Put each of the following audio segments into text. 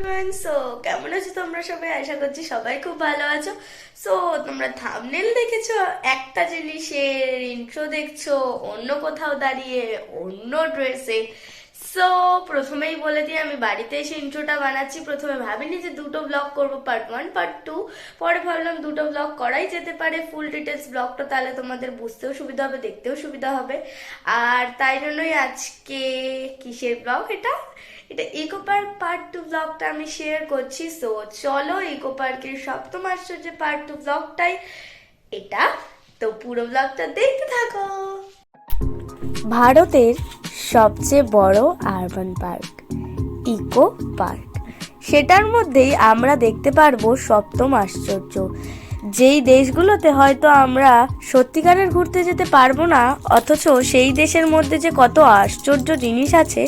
Everyone. So কেমন আছো তোমরা সবাই? আশা করছি সবাই খুব ভালো আছো। সো তোমরা থাম্বনেল দেখেছো একটা জিনিসের, ইন্ট্রো দেখছো অন্য কোথাও দাঁড়িয়ে অন্য ড্রেসে। সো প্রথমেই বলে দিই, আমি বাড়িতে এসে ইন্ট্রোটা বানাচ্ছি। প্রথমে ভাবিনি যে দুটো ব্লগ করবো, পার্ট 1 পার্ট 2। পরে ভাবলাম দুটো ব্লগ করাই যেতে পারে, ফুল ডিটেলস ব্লগটা, তাহলে তোমাদের বুঝতেও সুবিধা হবে, দেখতেও সুবিধা হবে। আর তাই জন্যই আজকে কিসের ব্লগ এটা, এটা ইকো পার্ক পার্ট 2 ব্লগটা আমি শেয়ার করছি। সো চলো ইকো পার্কের সপ্তম আশ্চর্য পার্ট 2 ব্লগটাই এটা, তো পুরো ব্লগটা দেখতে থাকো। ভারতের সবচেয়ে বড় আরবান পার্ক ইকো পার্ক, সেটার মধ্যেই আমরা দেখতে পারবো সপ্তম আশ্চর্য। যেই দেশগুলোতে হয়তো আমরা সত্যিকারের ঘুরতে যেতে পারবো না, অথচ সেই দেশের মধ্যে যে কত আশ্চর্য জিনিস আছে,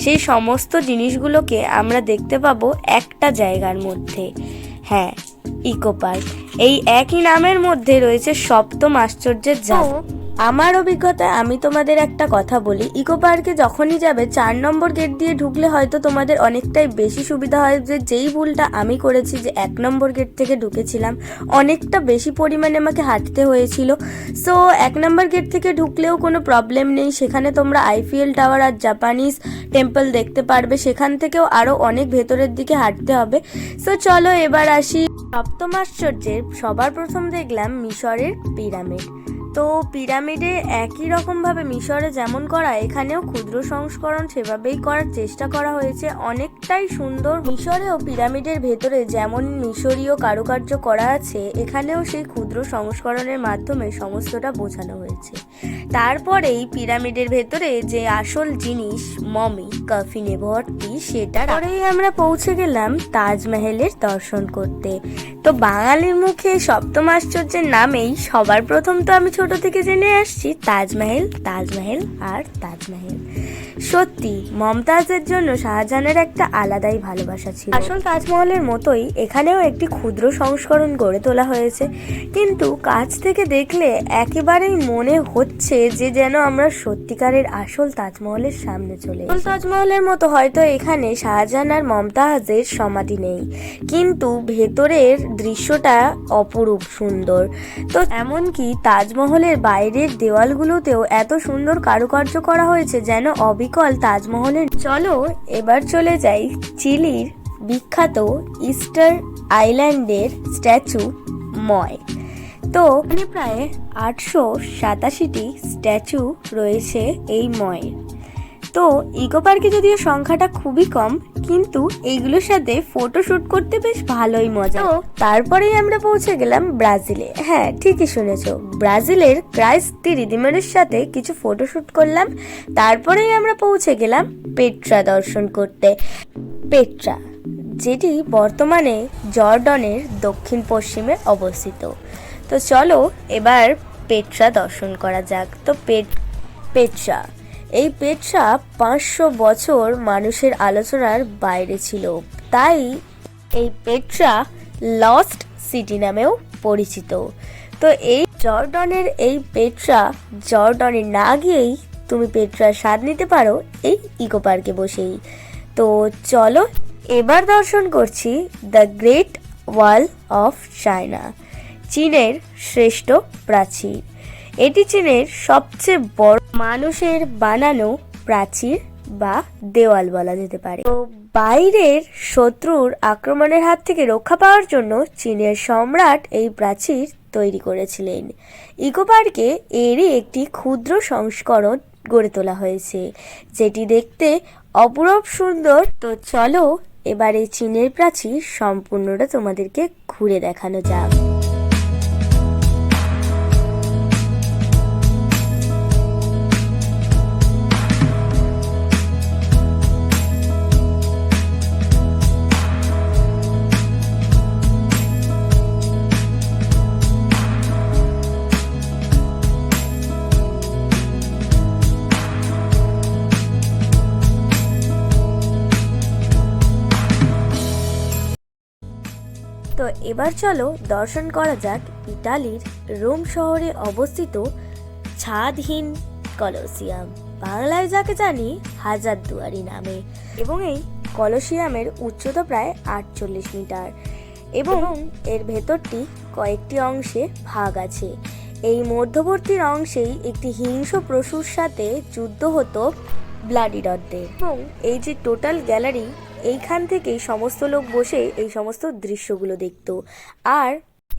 সেই সমস্ত জিনিসগুলোকে আমরা দেখতে পাবো একটা জায়গার মধ্যে। হ্যাঁ, ইকো পার্ক। এই একই নামের মধ্যে রয়েছে সপ্তম আশ্চর্যের জায়গা। আমার অভিজ্ঞতায় আমি তোমাদের একটা কথা বলি, ইকো পার্কে যখনই যাবে 4 নম্বর গেট দিয়ে ঢুকলে হয়তো তোমাদের অনেকটাই বেশি সুবিধা হয়। যে যেই ভুলটা আমি করেছি, যে 1 নম্বর গেট থেকে ঢুকেছিলাম, অনেকটা বেশি পরিমাণে আমাকে হাঁটতে হয়েছিল। সো 1 নম্বর গেট থেকে ঢুকলেও কোনো প্রবলেম নেই, সেখানে তোমরা আইফেল টাওয়ার আর জাপানিজ টেম্পল দেখতে পারবে। সেখান থেকেও আরও অনেক ভেতরের দিকে হাঁটতে হবে। সো চলো এবার আসি সপ্তম আশ্চর্যের। সবার প্রথম দেখলাম মিশরের পিরামিড। তো পিরামিডে একই রকমভাবে মিশরে যেমন করা, এখানেও ক্ষুদ্র সংস্করণ সেভাবেই করার চেষ্টা করা হয়েছে, অনেকটাই সুন্দর। মিশরেও পিরামিডের ভেতরে যেমন মিশরীয় কারুকার্য করা আছে, এখানেও সেই ক্ষুদ্র সংস্করণের মাধ্যমে সমস্তটা বোঝানো হয়েছে। তারপরেই পিরামিডের ভেতরে যে আসল জিনিস, মমি কফিনে ভর্তি, সেটার পরেই আমরা পৌঁছে গেলাম তাজমহলের দর্শন করতে। তো বাঙালির মুখে সপ্তম আশ্চর্যের নামেই সবার প্রথম তো আমি ছোট থেকে জেনে আসছি তাজমহল, তাজমহল আর তাজমহল। সত্যি মমতাজের জন্য শাহজাহানের একটা আলাদাই ভালোবাসা ছিল। আসল তাজমহলের মতোই এখানেও একটি ক্ষুদ্র সংস্করণ গড়ে তোলা হয়েছে, কিন্তু কাছ থেকে দেখলে একেবারেই মনে হচ্ছে যে যেন আমরা সত্যিকারের আসল তাজমহলের সামনে চলে এসেছি। তাজমহলের মতো হয়তো এখানে শাহজাহান আর মমতাজের সমাধি নেই, কিন্তু ভেতরের দৃশ্যটা অপরূপ সুন্দর। তো এমনকি তাজমহলের বাইরের দেওয়ালগুলোতেও এত সুন্দর কারুকার্য করা হয়েছে, যেন অবিকল তাজমহলের। চলো এবার চলে যাই চিলির বিখ্যাত ইস্টার আইল্যান্ডের স্ট্যাচু ময়। তো এখানে প্রায় 887টি স্ট্যাচু রয়েছে এই ময়ের। তো ইকো পার্কে যদিও সংখ্যাটা খুবই কম, কিন্তু এইগুলোর সাথে ফটোশুট করতে বেশ ভালোই মজা। তো তারপরেই আমরা পৌঁছে গেলাম ব্রাজিলে। হ্যাঁ, ঠিকই শুনেছো, ব্রাজিলের ক্রাইস্ট দি রিডিমারের সাথে কিছু ফটোশুট করলাম। তারপরেই আমরা পৌঁছে গেলাম পেট্রা দর্শন করতে। পেট্রা, যেটি বর্তমানে জর্ডনের দক্ষিণ পশ্চিমে অবস্থিত। তো চলো এবার পেট্রা দর্শন করা যাক। তো পেট্রা, এই পেট্রা 500 বছর মানুষের আলোচনার বাইরে ছিল, তাই এই পেট্রা লস্ট সিটি নামেও পরিচিত। তো এই জর্ডনের এই পেট্রা, জর্ডনে না গিয়েই তুমি পেট্রার স্বাদ নিতে পারো এই ইকো পার্কে বসেই। তো চলো এবার দর্শন করছি the great wall of China, চীনের শ্রেষ্ঠ প্রাচীর। এটি চীনের সবচেয়ে বড় মানুষের বানানো প্রাচীর বা দেওয়াল বলা যেতে পারে। তো বাইরের শত্রুর আক্রমণের হাত থেকে রক্ষা পাওয়ার জন্য চীনের সম্রাট এই প্রাচীর তৈরি করেছিলেন। ইকো পার্কে এরই একটি ক্ষুদ্র সংস্করণ গড়ে তোলা হয়েছে, যেটি দেখতে অপূরূপ সুন্দর। তো চলো এবারে চীনের প্রাচীর সম্পূর্ণটা তোমাদেরকে ঘুরে দেখানো যাক। তো এবার চলো দর্শন করা যাক ইতালির রোম শহরে অবস্থিত ছাদহীন কলোসিয়াম, বাংলায় যাকে জানি হাজারদুয়ারি নামে। এবং এই কলোসিয়ামের উচ্চতা প্রায় 48 মিটার এবং এর ভেতরটি কয়েকটি অংশে ভাগ আছে। এই মধ্যবর্তী অংশেই একটি হিংস্র পশুর সাথে যুদ্ধ হতো ব্লাডিডরদের। এবং এই যে টোটাল গ্যালারি, এইখান থেকেই সমস্ত লোক বসে এই সমস্ত দৃশ্যগুলো দেখতো।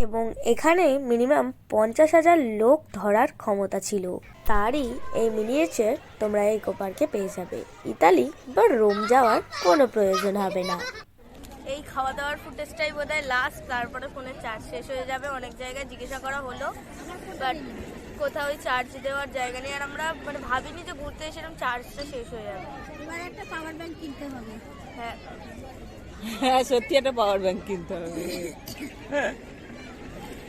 এবং এখানে মিনিমাম 50,000 লোক ধরার ক্ষমতা ছিল। তারই এই মিনিয়েচার তোমরা ইকো পার্কে পেয়ে যাবে। ইতালি বা রোম যাওয়ার কোনো প্রয়োজন হবে না। এই খাওয়া দাওয়ার ফুটেজটাই বোধহয় লাস্ট, তারপরে ফোনের চার্জ শেষ হয়ে যাবে। অনেক জায়গায় জিজ্ঞাসা করা হলো, বাট কোথাও ওই চার্জ দেওয়ার জায়গা নেই। আর আমরা ভাবিনি যে ঘুরতে এসেছিলাম চার্জটা শেষ হয়ে যাবে। এবার একটা পাওয়ার ব্যাংক কিনতে হবে। হ্যাঁ সত্যি একটা পাওয়ার ব্যাংক কিনতে হবে।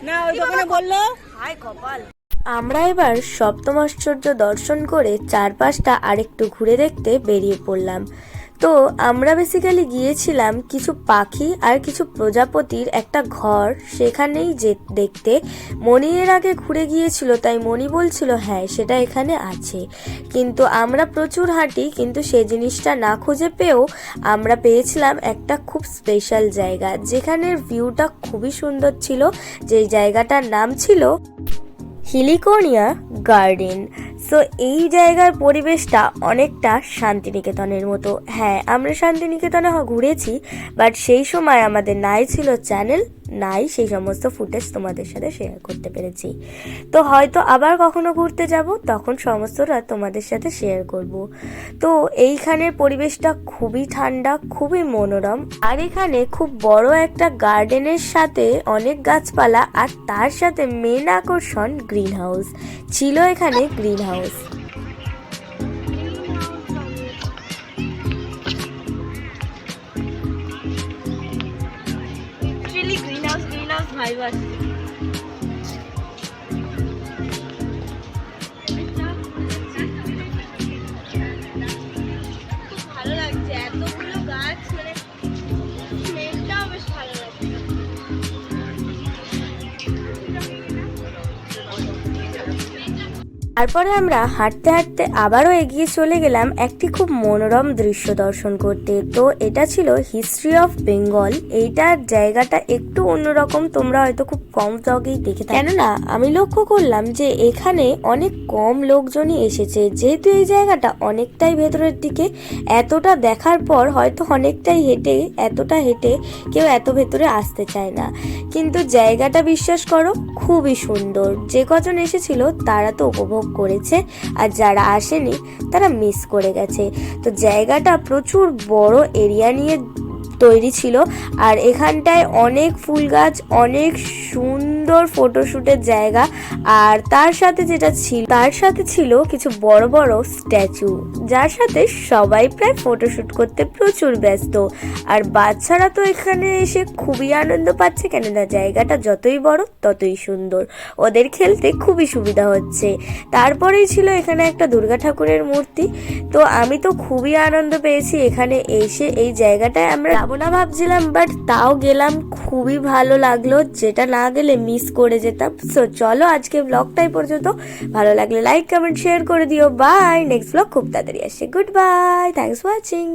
না ওই দোকানে বললো হাই কপাল। আমরা এবার সপ্তম আশ্চর্য দর্শন করে চারপাশটা আরেকটু ঘুরে দেখতে বেরিয়ে পড়লাম। তো আমরা বেসিক্যালি গিয়েছিলাম কিছু পাখি আর কিছু প্রজাপতির একটা ঘর, সেখানেই দেখতে। মনি এর আগে ঘুরে গিয়েছিল, তাই মনি বলছিল হ্যাঁ সেটা এখানে আছে। কিন্তু আমরা প্রচুর হাঁটি, কিন্তু সেই জিনিসটা না খুঁজে পেয়েও আমরা পেয়েছিলাম একটা খুব স্পেশাল জায়গা, যেখানের ভিউটা খুবই সুন্দর ছিল। যেই জায়গাটার নাম ছিল হিলিকোনিয়া গার্ডেন। সো এই জায়গার পরিবেশটা অনেকটা শান্তিনিকেতনের মতো। হ্যাঁ, আমরা শান্তিনিকেতনে ঘুরেছি, বাট সেই সময় আমাদের নাই ছিল চ্যানেল, নাই সেই সমস্ত ফুটেজ তোমাদের সাথে শেয়ার করতে পেরেছি। তো হয়তো আবার কখনো ঘুরতে যাব, তখন সমস্তটা তোমাদের সাথে শেয়ার করব। তো এইখানের পরিবেশটা খুবই ঠান্ডা, খুবই মনোরম। আর এখানে খুব বড় একটা গার্ডেনের সাথে অনেক গাছপালা, আর তার সাথে মেন আকর্ষণ গ্রিন হাউস ছিল। এখানে গ্রিন হাউস ভাইব আছে। ভালো লাগছে, এতগুলো গাছ, স্মেলটাও বেশ ভালো লাগছে। তারপরে আমরা হাঁটতে হাঁটতে আবারও এগিয়ে চলে গেলাম একটি খুব মনোরম দৃশ্য দর্শন করতে। তো এটা ছিল হিস্ট্রি অফ বেঙ্গল। এইটার জায়গাটা একটু অন্যরকম, তোমরা হয়তো খুব কম ব্লগেই দেখে থাকো। কেননা আমি লক্ষ্য করলাম যে এখানে অনেক কম লোকজনই এসেছে, যেহেতু এই জায়গাটা অনেকটাই ভেতরের দিকে। এতটা দেখার পর হয়তো অনেকটাই এতটা হেঁটে কেউ এত ভেতরে আসতে চায় না, কিন্তু জায়গাটা বিশ্বাস করো খুবই সুন্দর। যে কজন এসেছিল তারা তো উপভোগ করেছে, আর যারা আসেনি তারা মিস করে গেছে। তো জায়গাটা প্রচুর বড় এরিয়া নিয়ে তৈরি ছিল, আর এখানটায় অনেক ফুল গাছ, অনেক সুন্দর ফটোশুটের জায়গা। আর তার সাথে ছিল কিছু বড় বড় স্ট্যাচু, যার সাথে সবাই প্রায় ফটোশুট করতে প্রচুর ব্যস্ত। আর বাচ্চারা তো এখানে এসে খুবই আনন্দ পাচ্ছে, কেননা জায়গাটা যতই বড় ততই সুন্দর, ওদের খেলতে খুবই সুবিধা হচ্ছে। তারপরেই ছিল এখানে একটা দুর্গা ঠাকুরের মূর্তি। তো আমি তো খুবই আনন্দ পেয়েছি এখানে এসে। এই জায়গাটায় আমরা যাবো না ভাবছিলাম, বাট তাও গেলাম, খুবই ভালো লাগলো, যেটা না গেলে মিস করে যেতাম। সো চলো আজকে ব্লগটাই পর্যন্ত। ভালো লাগলে লাইক কমেন্ট শেয়ার করে দিও। বাই, নেক্সট ব্লগ খুব তাড়াতাড়ি আসছে। Good bye, thanks for watching.